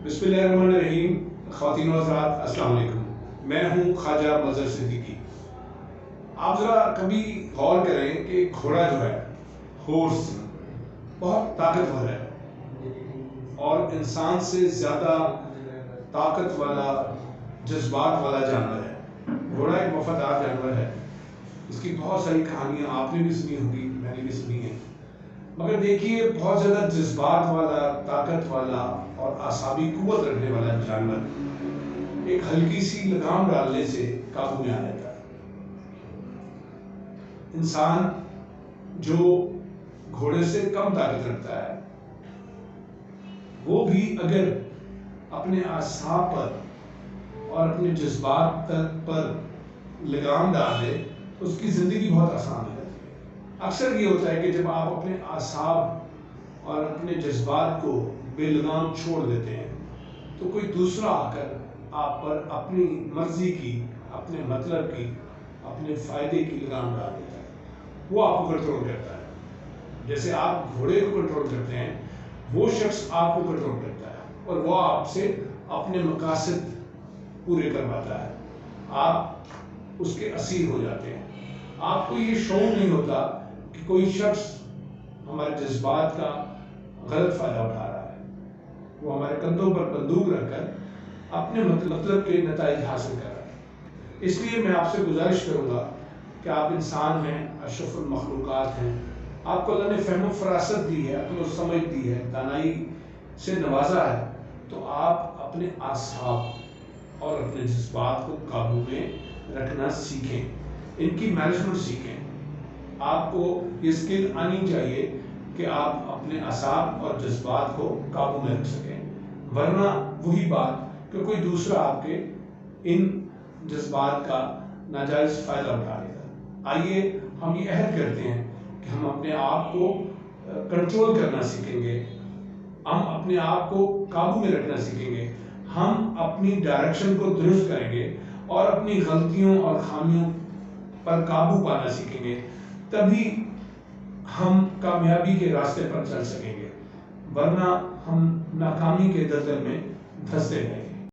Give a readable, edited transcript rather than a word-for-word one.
बिस्मिल्लाहिर्रहमानिर्रहीम। ख़वातीन व हज़रात, अस्सलाम वालेकुम। मैं हूँ ख्वाजा मज़हर सिद्दीकी। आप ज़रा कभी गौर करें कि घोड़ा जो है, हॉर्स, बहुत ताकतवर है और इंसान से ज़्यादा ताकत वाला, जज्बात वाला जानवर है। घोड़ा एक वफादार जानवर है। इसकी बहुत सारी कहानियाँ आपने भी सुनी होगी, मैंने भी सुनी है। मगर देखिए, बहुत ज़्यादा जज्बात वाला, ताकत वाला और आसाबी कुव्वत रखने वाला जानवर एक हल्की सी लगाम डालने से काबू में आ जाता है। इंसान जो घोड़े से कम ताकत रखता है, वो भी अगर अपने आसाब पर और अपने जज्बात पर लगाम डाल दे, उसकी ज़िंदगी बहुत आसान हो जाती है। अक्सर ये होता है कि जब आप अपने आसाब और अपने जज्बात को बेलगाम छोड़ देते हैं, तो कोई दूसरा आकर आप पर अपनी मर्जी की, अपने मतलब की, अपने फ़ायदे की लगाम डाल देता है। वो आपको कंट्रोल करता है। जैसे आप घोड़े को कंट्रोल करते हैं, वो शख्स आपको कंट्रोल करता है और वो आपसे अपने मकासद पूरे करवाता है। आप उसके असीर हो जाते हैं। आपको ये शौक नहीं होता कि कोई शख्स हमारे जज्बात का गलत फ़ायदा उठा रहा है। वो हमारे कंधों पर बंदूक रखकर अपने मतलब के नताइज हासिल कर रहा है। इसलिए मैं आपसे गुजारिश करूँगा कि आप इंसान हैं, अशरफुल मखलूक़ात हैं। आपको अल्लाह ने फ़हम फ़रासत दी है, अक़ल और समझ दी है, दानाई से नवाजा है। तो आप अपने आसाब और अपने जज्बात को काबू में रखना सीखें, इनकी मैनेजमेंट सीखें। आपको ये स्किल आनी चाहिए कि आप अपने आसाब और जज्बात को काबू में रख सकें। वरना वही बात कि कोई दूसरा आपके इन जज्बात का नाजायज़ फ़ायदा उठा लेगा। आइए हम ये अहद करते हैं कि हम अपने आप को कंट्रोल करना सीखेंगे, हम अपने आप को काबू में रखना सीखेंगे, हम अपनी डायरेक्शन को दुरुस्त करेंगे और अपनी गलतियों और खामियों पर काबू पाना सीखेंगे। तभी हम कामयाबी के रास्ते पर चल सकेंगे, वरना हम नाकामी के दलदल में धंसते रहेंगे।